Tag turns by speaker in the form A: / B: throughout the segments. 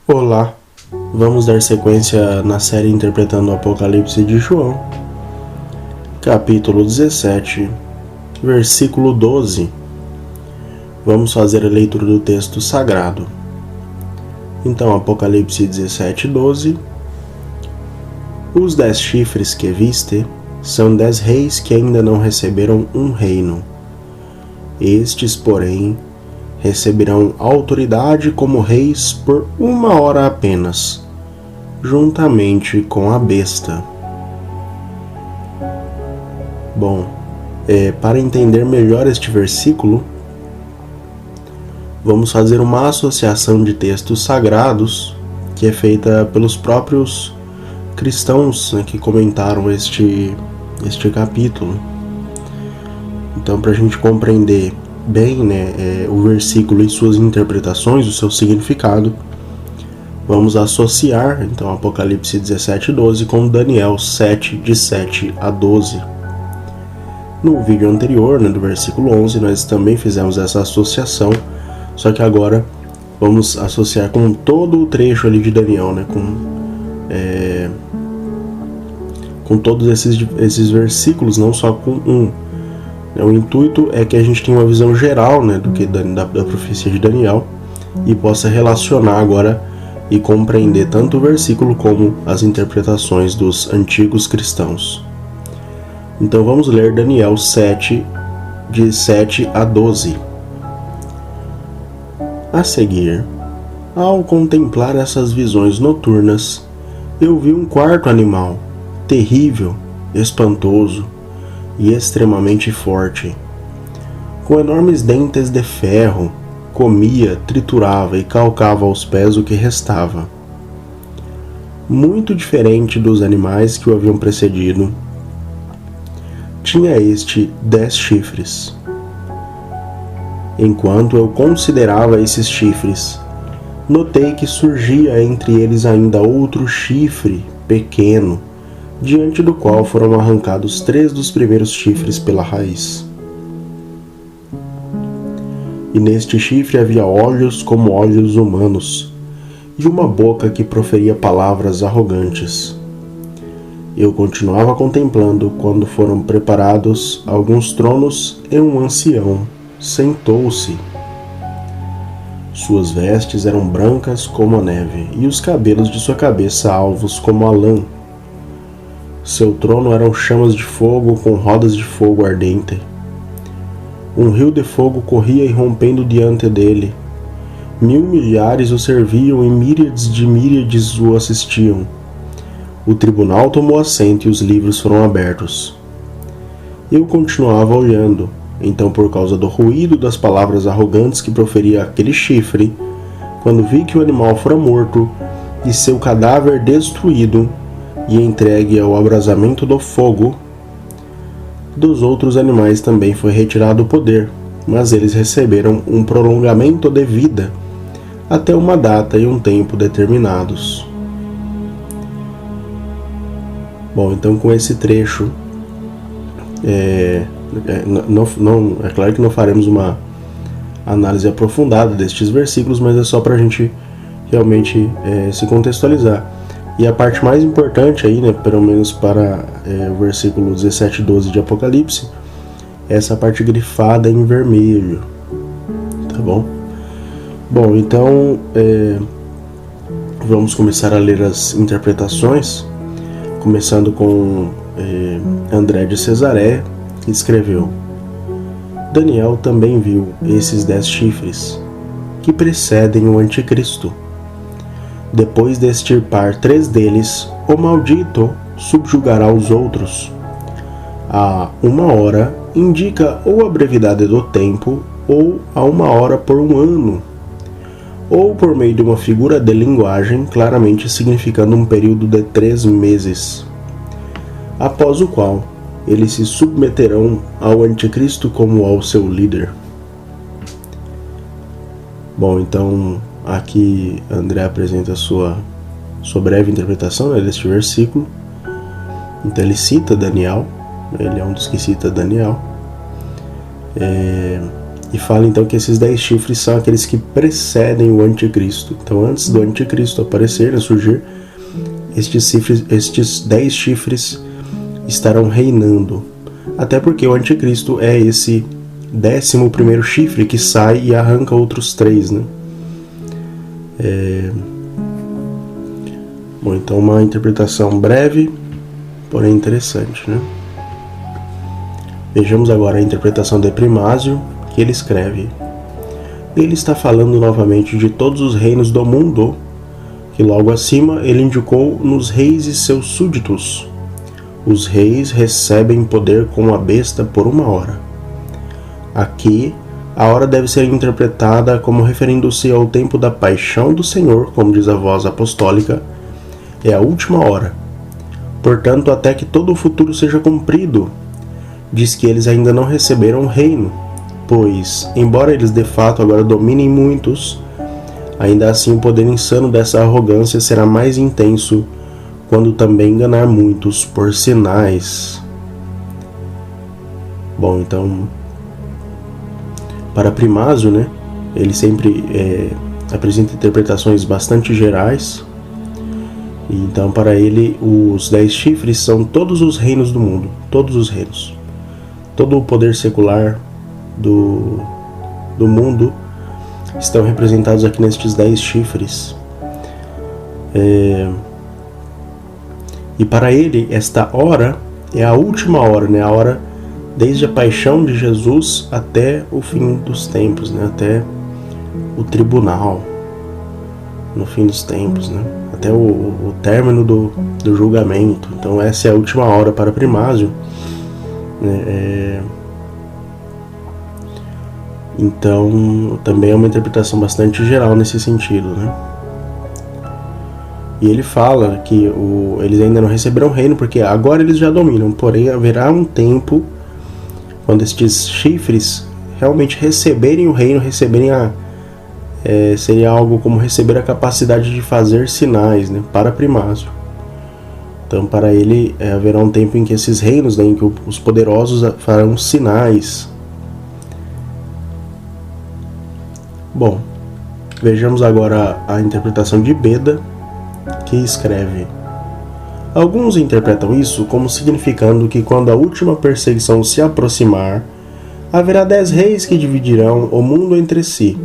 A: Olá, vamos dar sequência na série interpretando o Apocalipse de João, capítulo 17, versículo 12. Vamos fazer a leitura do texto sagrado. Então, Apocalipse 17, 12. Os 10 chifres que viste são 10 reis que ainda não receberam um reino. Estes, porém, receberão autoridade como reis por 1 hora apenas, juntamente com a besta. Bom, para entender melhor este versículo, vamos fazer uma associação de textos sagrados que é feita pelos próprios cristãos, né, que comentaram este capítulo. Então, para a gente compreender bem, o versículo e suas interpretações, o seu significado, vamos associar então Apocalipse 17, 12 com Daniel 7, de 7 a 12. No vídeo anterior, do versículo 11, nós também fizemos essa associação, só que agora vamos associar com todo o trecho ali de Daniel, com todos esses versículos, não só com um. O intuito é que a gente tenha uma visão geral, da profecia de Daniel e possa relacionar agora e compreender tanto o versículo como as interpretações dos antigos cristãos. Então vamos ler Daniel 7, de 7 a 12. A seguir, ao contemplar essas visões noturnas, eu vi um quarto animal, terrível, espantoso e extremamente forte. Com enormes dentes de ferro, comia, triturava e calcava aos pés o que restava. Muito diferente dos animais que o haviam precedido, tinha este 10 chifres. Enquanto eu considerava esses chifres, notei que surgia entre eles ainda outro chifre pequeno, diante do qual foram arrancados 3 dos primeiros chifres pela raiz. E neste chifre havia olhos como olhos humanos, e uma boca que proferia palavras arrogantes. Eu continuava contemplando quando foram preparados alguns tronos e um ancião sentou-se. Suas vestes eram brancas como a neve, e os cabelos de sua cabeça alvos como a lã. Seu trono eram chamas de fogo com rodas de fogo ardente. Um rio de fogo corria irrompendo diante dele. 1000 milhares o serviam e míriades de míriades o assistiam. O tribunal tomou assento e os livros foram abertos. Eu continuava olhando. Então, por causa do ruído das palavras arrogantes que proferia aquele chifre, quando vi que o animal fora morto e seu cadáver destruído e entregue ao abrasamento do fogo, dos outros animais também foi retirado o poder, mas eles receberam um prolongamento de vida até uma data e um tempo determinados. Bom, então com esse trecho, é claro que não faremos uma análise aprofundada destes versículos, mas é só para a gente realmente se contextualizar. E a parte mais importante aí, pelo menos para o versículo 17 e 12 de Apocalipse, é essa parte grifada em vermelho, tá bom? Bom, então vamos começar a ler as interpretações, começando com André de Cesareia, que escreveu: Daniel também viu esses 10 chifres, que precedem o anticristo. Depois de extirpar 3 deles, o maldito subjugará os outros. A 1 hora indica ou a brevidade do tempo, ou a 1 hora por 1 ano, ou por meio de uma figura de linguagem claramente significando um período de 3 meses, após o qual eles se submeterão ao anticristo como ao seu líder. Bom, então aqui André apresenta a sua breve interpretação deste versículo. Então ele cita Daniel, ele é um dos que cita Daniel. E fala então que esses 10 chifres são aqueles que precedem o anticristo. Então, antes do anticristo aparecer, surgir, estes 10 chifres estarão reinando. Até porque o anticristo é esse 11º chifre que sai e arranca outros 3, né? Bom, então uma interpretação breve, porém interessante, né? Vejamos agora a interpretação de Primásio, que ele escreve. Ele está falando novamente de todos os reinos do mundo, que logo acima ele indicou nos reis e seus súditos. Os reis recebem poder como a besta por 1 hora. Aqui, a hora deve ser interpretada como referindo-se ao tempo da paixão do Senhor, como diz a voz apostólica, é a última hora. Portanto, até que todo o futuro seja cumprido, diz que eles ainda não receberam o reino, pois, embora eles de fato agora dominem muitos, ainda assim o poder insano dessa arrogância será mais intenso quando também enganar muitos por sinais. Bom, então, para Primásio, né, ele sempre apresenta interpretações bastante gerais. Então, para ele, os 10 chifres são todos os reinos do mundo, todos os reinos. Todo o poder secular do mundo estão representados aqui nestes 10 chifres. E para ele, esta hora é a última hora, né? A hora desde a paixão de Jesus até o fim dos tempos, né? Até o tribunal, no fim dos tempos, né? Até o término do julgamento. Então essa é a última hora para Primásio. Então também é uma interpretação bastante geral nesse sentido, né? E ele fala que eles ainda não receberam o reino, porque agora eles já dominam, porém haverá um tempo quando estes chifres realmente receberem o reino, seria algo como receber a capacidade de fazer sinais, né, para Primásio. Então, para ele, haverá um tempo em que esses reinos, né, em que os poderosos farão sinais. Bom, vejamos agora a interpretação de Beda, que escreve: alguns interpretam isso como significando que quando a última perseguição se aproximar, haverá 10 reis que dividirão o mundo entre si,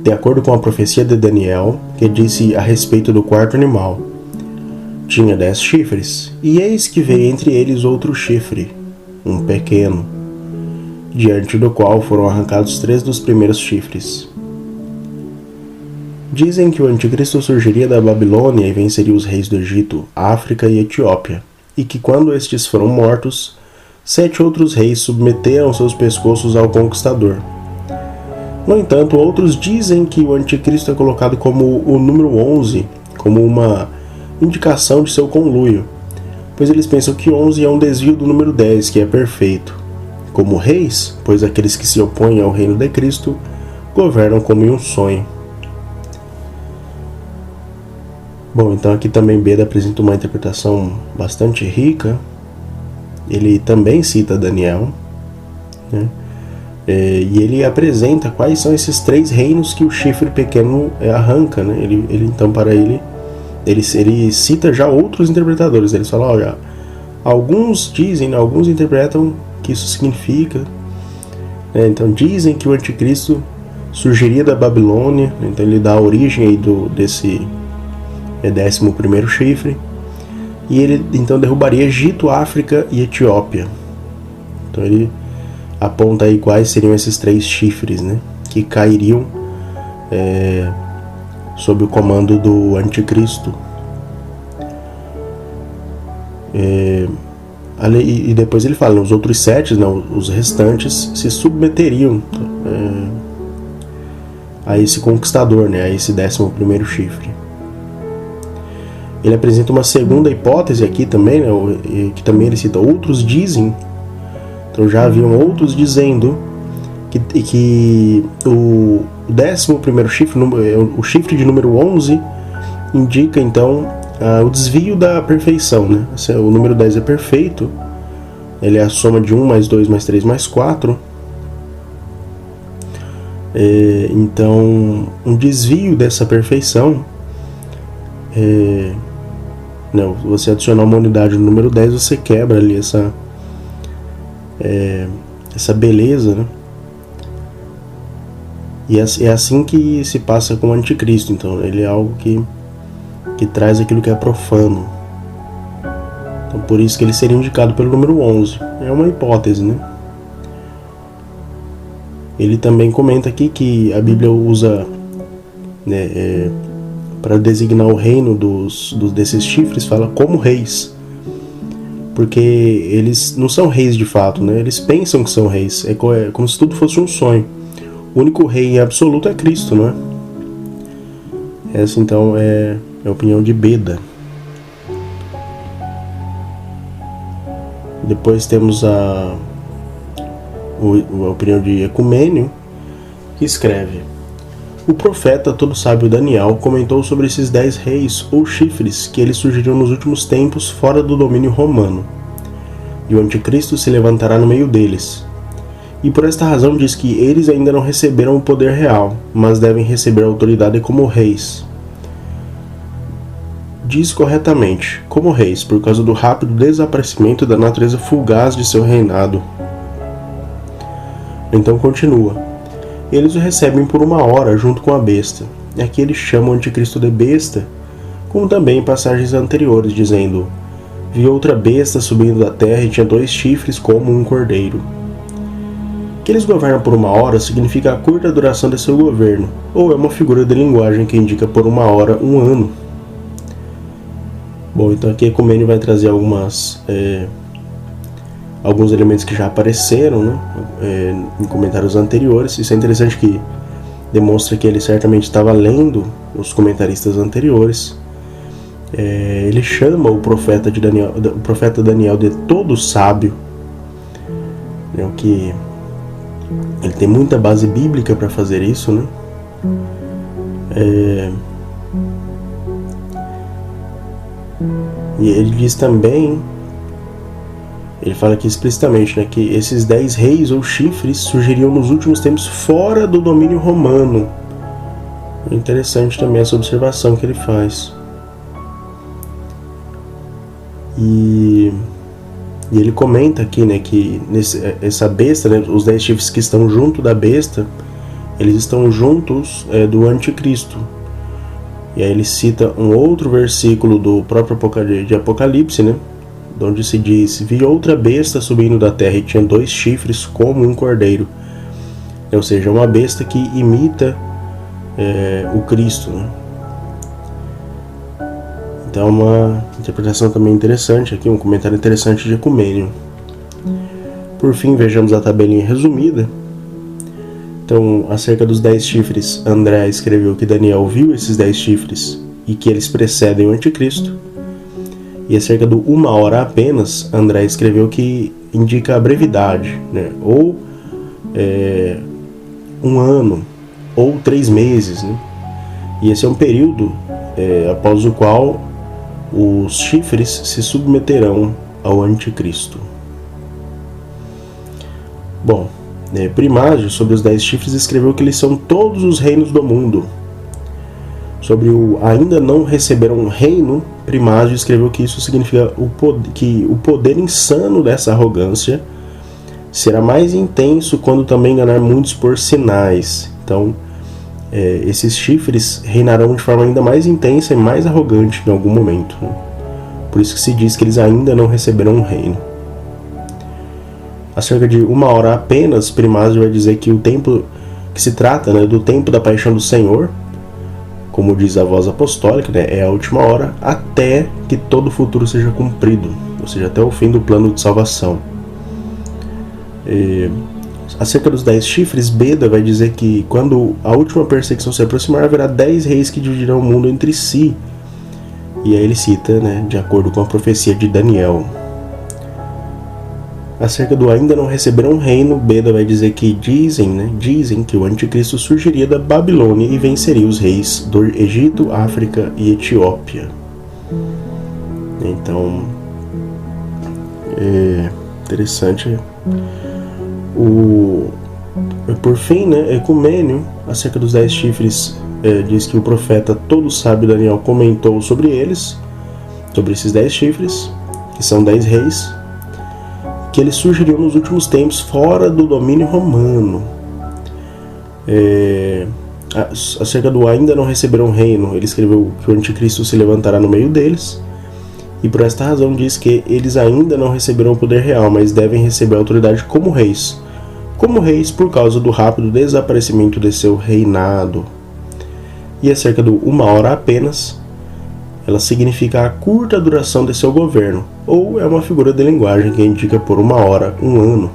A: de acordo com a profecia de Daniel, que disse a respeito do 4º animal. Tinha 10 chifres, e eis que veio entre eles outro chifre, um pequeno, diante do qual foram arrancados 3 dos primeiros chifres. Dizem que o anticristo surgiria da Babilônia e venceria os reis do Egito, África e Etiópia, e que quando estes foram mortos, 7 outros reis submeteram seus pescoços ao conquistador. No entanto, outros dizem que o anticristo é colocado como o número 11, como uma indicação de seu conluio, pois eles pensam que 11 é um desvio do número 10, que é perfeito. Como reis, pois aqueles que se opõem ao reino de Cristo governam como em um sonho. Bom, então aqui também Beda apresenta uma interpretação bastante rica. Ele também cita Daniel, né? E ele apresenta quais são esses 3 reinos que o chifre pequeno arranca, né? Ele então, para ele cita já outros interpretadores. Ele fala, olha, alguns dizem, alguns interpretam que isso significa, né? Então dizem que o anticristo surgiria da Babilônia, então ele dá a origem aí desse 11º chifre, e ele então derrubaria Egito, África e Etiópia. Então ele aponta aí quais seriam esses 3 chifres, né, que cairiam sob o comando do anticristo. E depois ele fala, os outros 7, não, os restantes, se submeteriam a esse conquistador, né, a esse 11º chifre. Ele apresenta uma segunda hipótese aqui também, né, que também ele cita, outros dizem. Então já haviam outros dizendo que o 11º chifre, o chifre de número 11, indica então o desvio da perfeição, né? O número 10 é perfeito, ele é a soma de 1 mais 2 mais 3 mais 4. Então, um desvio dessa perfeição, você adicionar uma unidade no número 10, você quebra ali essa beleza, né? E é assim que se passa com o anticristo. Então, ele é algo que traz aquilo que é profano. Então, por isso que ele seria indicado pelo número 11. É uma hipótese, né? Ele também comenta aqui que a Bíblia usa, né, para designar o reino desses chifres, fala como reis. Porque eles não são reis de fato, né? Eles pensam que são reis. É como se tudo fosse um sonho. O único rei absoluto é Cristo, não é? Essa então é a opinião de Beda. Depois temos a opinião de Ecumênio, que escreve: o profeta todo sábio Daniel comentou sobre esses 10 reis ou chifres que eles surgiriam nos últimos tempos fora do domínio romano, e o anticristo se levantará no meio deles. E por esta razão diz que eles ainda não receberam o poder real, mas devem receber a autoridade como reis. Diz corretamente, como reis, por causa do rápido desaparecimento da natureza fugaz de seu reinado. Então continua: eles o recebem por 1 hora junto com a besta. E aqui eles chamam o anticristo de besta, como também em passagens anteriores, dizendo: vi outra besta subindo da terra e tinha 2 chifres como um cordeiro. Que eles governam por 1 hora significa a curta duração de seu governo, ou é uma figura de linguagem que indica por 1 hora 1 ano. Bom, então aqui Ecumênio vai trazer alguns elementos que já apareceram, né, em comentários anteriores. Isso é interessante, que demonstra que ele certamente estava lendo os comentaristas anteriores. Ele chama o profeta Daniel de todo sábio, né, o que ele tem muita base bíblica para fazer isso, né? E ele diz também, ele fala aqui explicitamente, né, que esses 10 reis ou chifres surgiriam nos últimos tempos fora do domínio romano. É interessante também essa observação que ele faz. E ele comenta aqui, né, que essa besta, né, os 10 chifres que estão junto da besta, eles estão juntos do anticristo. E aí ele cita um outro versículo do próprio Apocalipse, né, onde se diz: vi outra besta subindo da terra e tinha 2 chifres como um cordeiro. Ou seja, uma besta que imita o Cristo, né? Então, uma interpretação também interessante aqui, um comentário interessante de Ecumênio. Por fim, vejamos a tabelinha resumida. Então, acerca dos 10 chifres, André escreveu que Daniel viu esses 10 chifres e que eles precedem o anticristo. E acerca do 1 hora apenas, André escreveu que indica a brevidade, né? Ou 1 ano, ou 3 meses, né? E esse é um período após o qual os chifres se submeterão ao anticristo. Bom, Primágio, sobre os 10 chifres, escreveu que eles são todos os reinos do mundo. Sobre o ainda não receberam um reino, Primágio escreveu que isso significa que o poder insano dessa arrogância será mais intenso quando também enganar muitos por sinais. Então, esses chifres reinarão de forma ainda mais intensa e mais arrogante em algum momento. Por isso que se diz que eles ainda não receberam um reino. Acerca de 1 hora apenas, Primágio vai dizer que o tempo que se trata, né, do tempo da paixão do Senhor, como diz a voz apostólica, né, é a última hora até que todo o futuro seja cumprido, ou seja, até o fim do plano de salvação. Acerca dos 10 chifres, Beda vai dizer que quando a última perseguição se aproximar, haverá 10 reis que dividirão o mundo entre si. E aí ele cita, né, de acordo com a profecia de Daniel. Acerca do ainda não receberam um reino, Beda vai dizer que dizem que o anticristo surgiria da Babilônia e venceria os reis do Egito, África e Etiópia. Então, é interessante Por fim, né, Ecumênio, acerca dos 10 chifres, diz que o profeta todo sábio Daniel comentou sobre eles, sobre esses 10 chifres, que são 10 reis, que eles surgiriam nos últimos tempos fora do domínio romano. Acerca do ainda não receberão reino, ele escreveu que o anticristo se levantará no meio deles, e por esta razão diz que eles ainda não receberão o poder real, mas devem receber a autoridade como reis por causa do rápido desaparecimento de seu reinado. E acerca do uma hora apenas, ela significa a curta duração de seu governo, ou é uma figura de linguagem que indica por uma hora, um ano.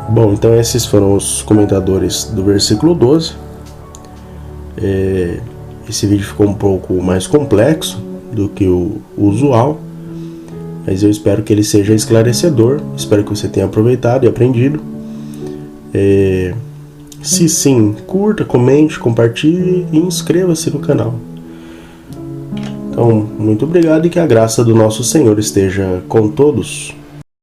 A: Bom, então esses foram os comentadores do versículo 12. Esse vídeo ficou um pouco mais complexo do que o usual, mas eu espero que ele seja esclarecedor, espero que você tenha aproveitado e aprendido. Se sim, curta, comente, compartilhe e inscreva-se no canal. Então, muito obrigado e que a graça do nosso Senhor esteja com todos.